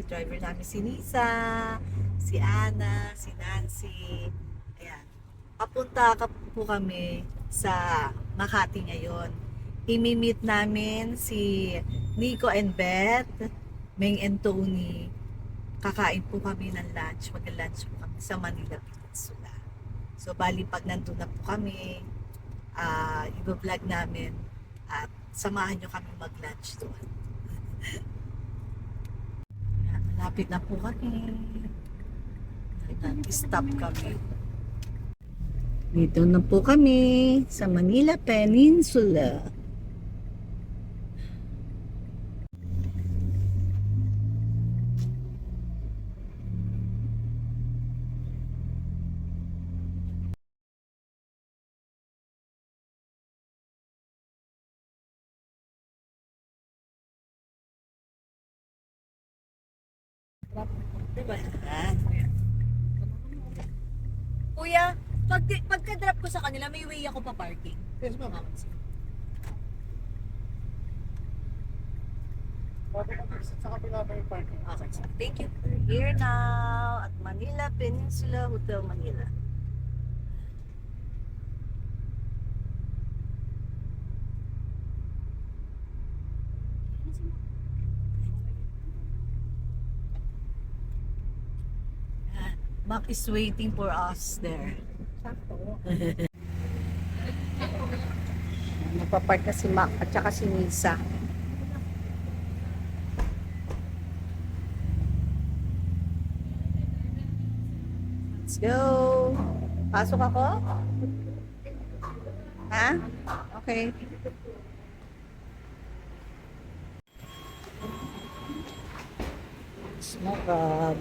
Driver namin si Nisa, si Ana, si Nancy. Ayan. Papunta ka po kami sa Makati ngayon. Imi-meet namin si Nico and Beth, Meng and Tony. Kakain po kami ng lunch. Mag-lunch po kami sa Manila Peninsula. So, bali pag nandun na po kami, i-vlog namin at samahan nyo kami mag-lunch doon. Yan, malapit na po kami. Nag-stop kami. Dito na po kami sa Manila Peninsula. Diba? Kuya, pagka-drop ko sa kanila, may way ako pa parking. Yes, ma'am. Sa kapila pa yung parking. Okay, sir. Thank you. Here now at Manila Peninsula Hotel Manila. Mac is waiting for us there. Magpapark na si Mac at saka si Nisa. Let's go! Pasok ako? Ha? Okay. Smoke up.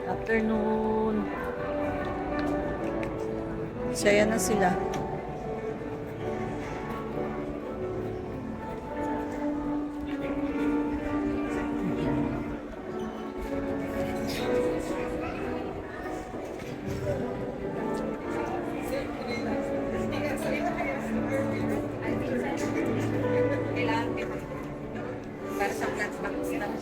Afternoon. Saya na sila. Para sa flat box lang.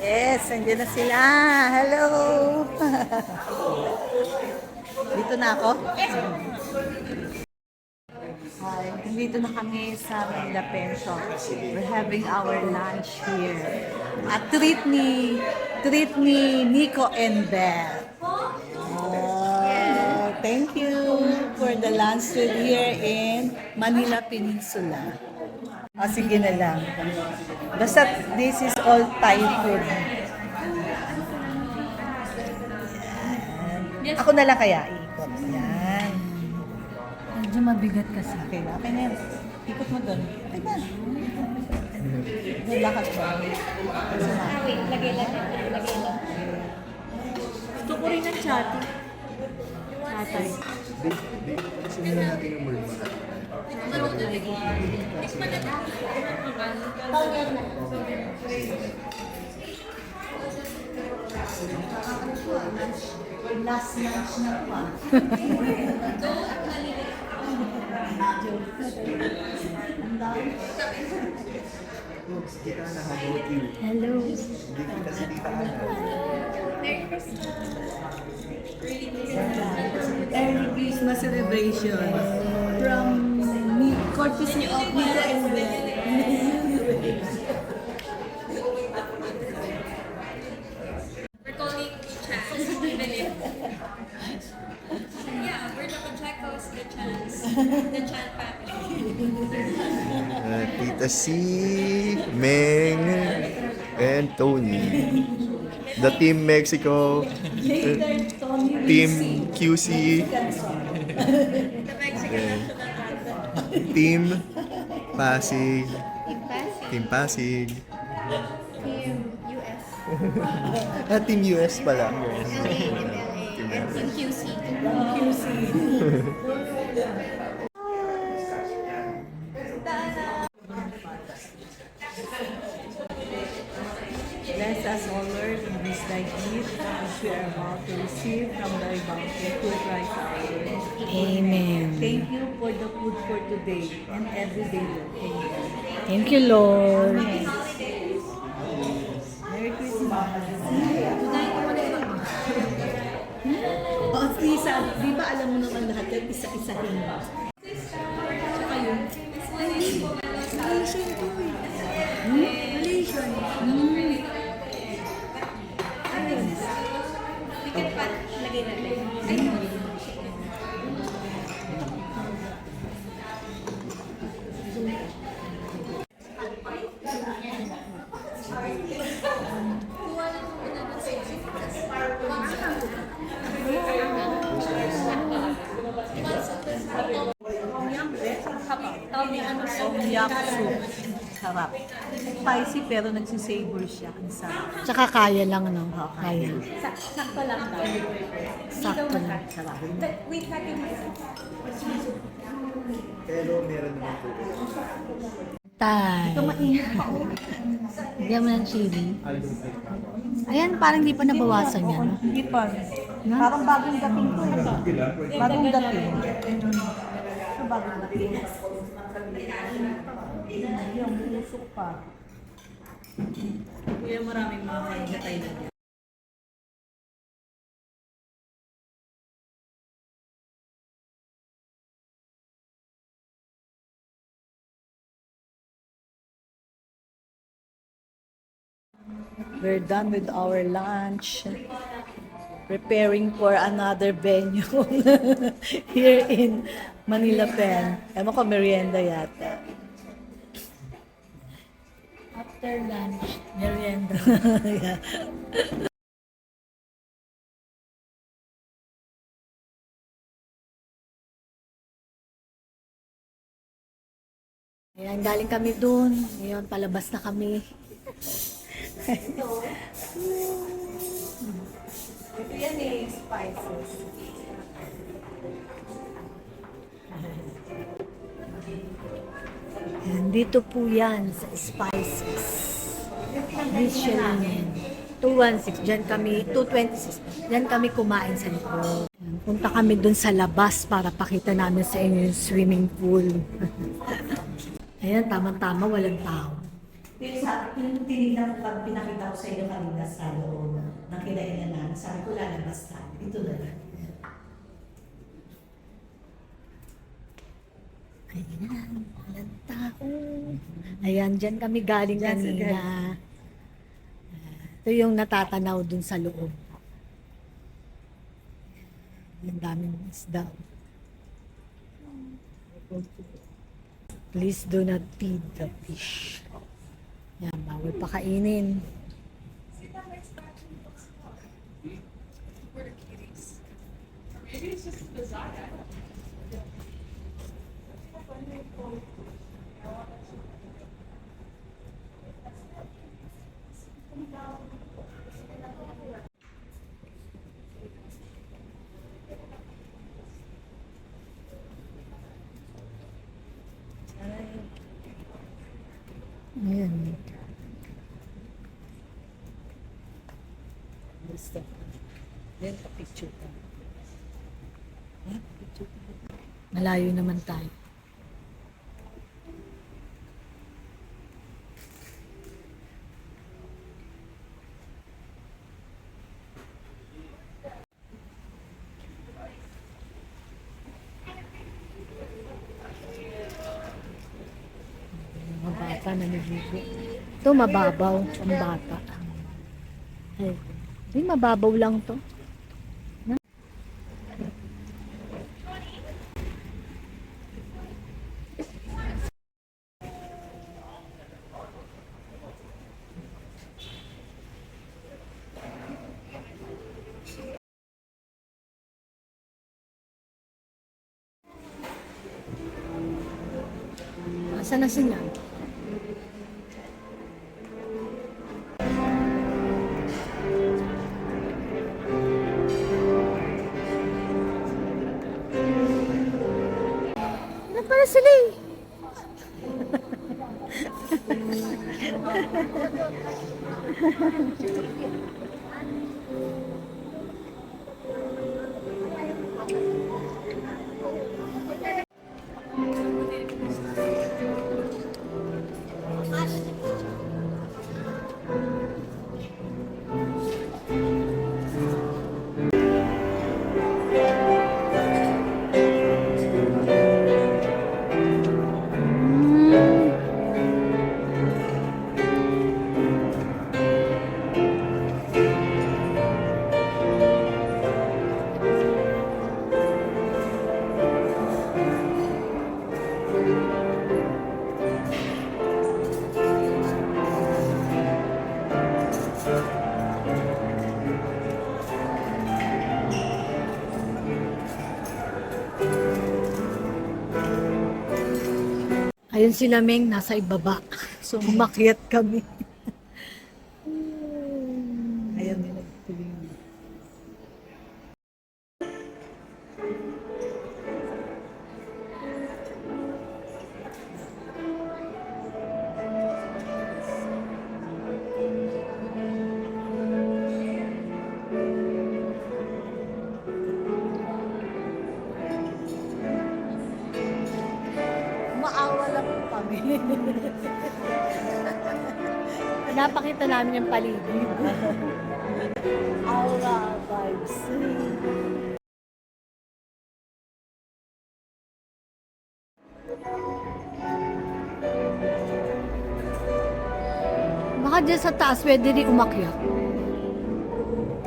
Yes, andyan na sila. Hello! Dito na ako? Hi, nandito na kami sa Manila Pension. We're having our lunch here. At treat ni Nico and Beth. Oh, thank you for the lunch here in Manila Peninsula. Oh, sige na lang. Basta this is all Thai food. Yan. Ako na lang kaya ikot. Yan. Medyo mabigat kasi. Okay na. Okay na yan. Ikot mo doon. Okay na. Lakad mo. Wait, lagay lang. Gusto ko rin ng chatty. Chatay. Simulan natin yung word. Last lunch na pa. Hello. Merry Christmas celebration from me, courtesy of Nico and Beth. We're calling Chance, Philip. Yeah, we're the Pachecos, the Chance family. Si Meng and Tony. The Team Mexico. Team QC. Team Pasig. Team Pasig. Team US. Team US pala. And Team QC. Bless us, O Lord, in this thy gift, which we are about to receive from thy bounty through Christ our Lord. Amen. Thank you for the food for today and every day, Lord. Amen. Thank you, Lord. Merry Christmas. O, Lisa, di ba alam mo naman lahat yan, isa-isahin mo? Tsaka yun. Malaysian to eh. Malaysian. Ayun. Ticket pa, lagay natin. Tom yum soup. Sarap. Spicy pero nagsisavor siya. Ang sarap. Tsaka kaya lang, no? Kaya. Sakto lang tayo. Sakto lang. Sarap. Wait natin. Pero meron naman po. Tay. Bigyan mo ng chili. Ayan, parang di pa nabawasan yan. Hindi pa. Parang bagong dating to. Bagong dating. Ito bagong dating. Yung busok pa. Kaya maraming mga kaingatay na niya. We're done with our lunch. Preparing for another venue here in Manila Pen. Ewan ko, merienda yata. After lunch. Merienda. Yeah. Ayan, galing kami dun. Ngayon, palabas na kami. Ito yan eh, spices. Ayan, dito po yan sa spices. Michelin. 216. Diyan kami, 226. Diyan kami kumain sa likod. Ayan, punta kami dun sa labas para pakita namin sa inyo yung swimming pool. Ayan, tama-tama, walang tao. Pero sa yung tinignan ko pag pinakita ko sa inyo kanina sa loob ng kinainan namin, sabi ko lalabas tayo. Ito na lang. Ayan, walang tao. Ayan, dyan kami galing Dyan sa kanina. Ito yung natatanaw dun sa loob. Ang daming isda. Please do not feed the fish. Yan, bawal pakainin. Ayan. Basta. Then, picture ka. Picture ka. Malayo naman tayo. Mga bata na naligo. Ito mababaw ang bata. Ay, di mababaw lang to. Saan na sila? Ano pala sila eh? Ayun sila Meng, nasa ibaba. So, umakyat kami. Ayan nila. Maawa lang po kami. Napakita namin yung paligid. Aura vibes. Baka dyan sa taas, pwede rin umakyat.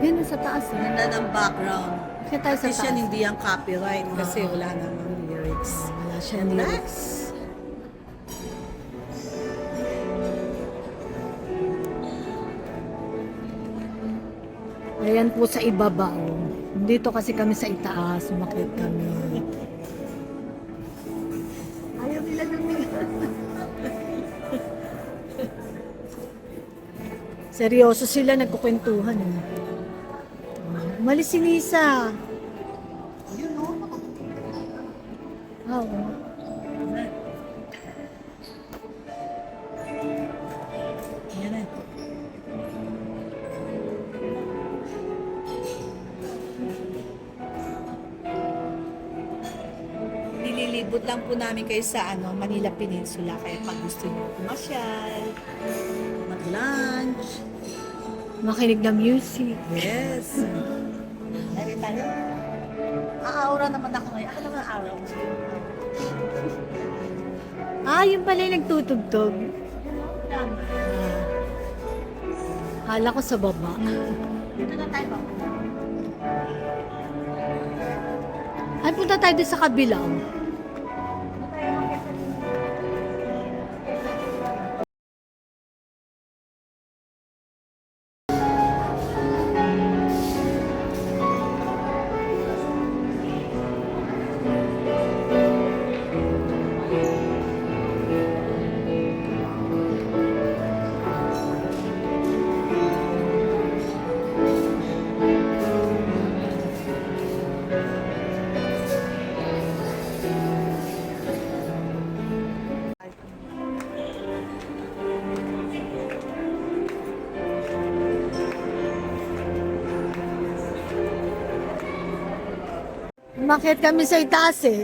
Yan sa taas. Eh. Ganda ng background. Kaya tayo sa Kasi taas. yan hindi ang copyright kasi Oo. wala namang lyrics. Wala siyang lyrics. Ayan po sa ibaba. Oh. Dito kasi kami sa itaas. Umakyat kami. Ayaw nila namin. Seryoso sila, nagkukwentuhan. Eh. Umalis si Lisa. Oo. Yan na. Nililibot lang po namin kayo sa Manila Peninsula. Kaya pag gusto niyo pumasyal, mag-lunch, Makinig ng music. yes. Lari tayo. Aaura naman ako ngayon. Ako naman aura ko. Ah, yun pala yung nagtutugtog. Hala ko sa baba. Dito na tayo ba? Ay, punta tayo doon sa kabila. Oh. Umakyat kami sa itaas eh.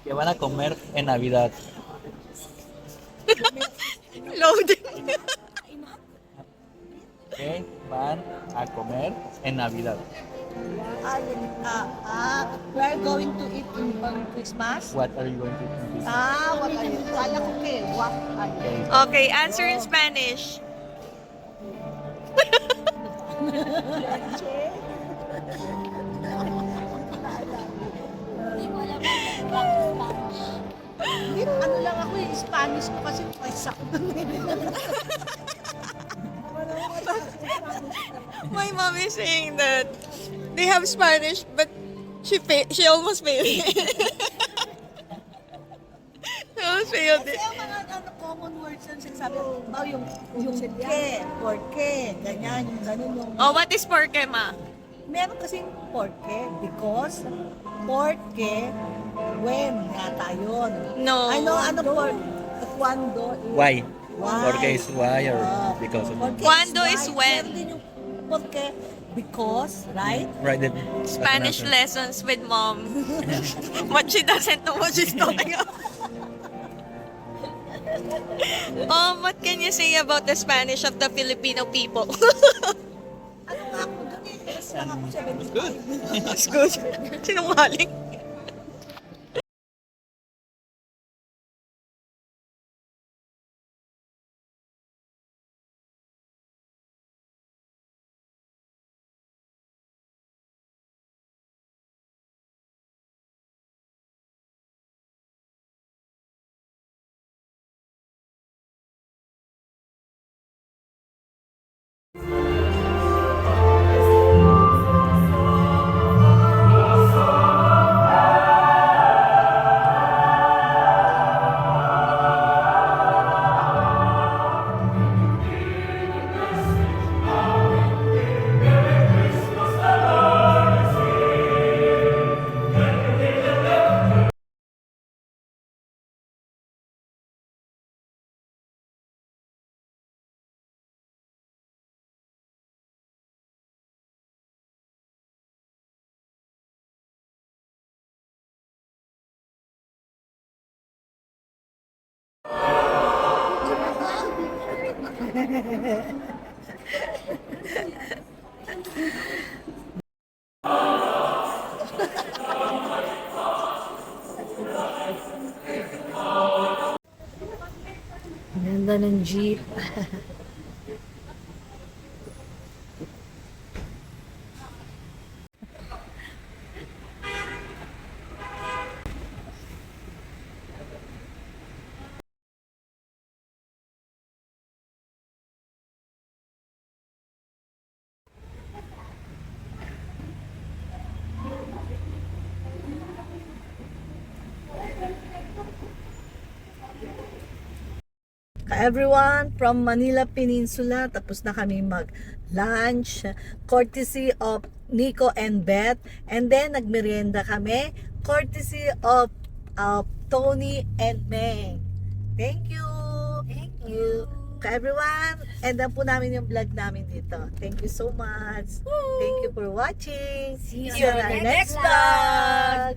¿Qué van a comer en Navidad? Loading. ¿Qué van a comer en Navidad? We're going to eat on Christmas. What are you going to eat? What are you? Kala ko what are you? Okay, answer in Spanish. Ano lang ako yung Spanish ko kasi twice ako My mom is saying that they have Spanish, but she almost failed. She almost failed it. Kasi ang mga common words yung sinasabi, yung ke, porke, ganyan, yung ganun yung... Oh, what is porke, ma? Meron kasing porke, because, porke, when, yata yun. No. Ano porke? Cuando is... Why? Why? Porque is why or Ah, because of porke Cuando is why. when. Meron din yung porke, because, right? right then. Spanish lessons with mom. What she doesn't know what she's talking about. What can you say about the Spanish of the Filipino people? Ano nga ako, doon eh, yes lang ako 75. It's good. Sinungaling. Ganda ng jeep. Everyone from Manila Peninsula, tapos na kami mag-lunch, courtesy of Nico and Beth, and then nagmerienda kami, courtesy of Tony and Meng. Thank you! Thank you! Everyone, and then po namin yung vlog namin dito. Thank you so much! Thank you for watching! See you on our next vlog!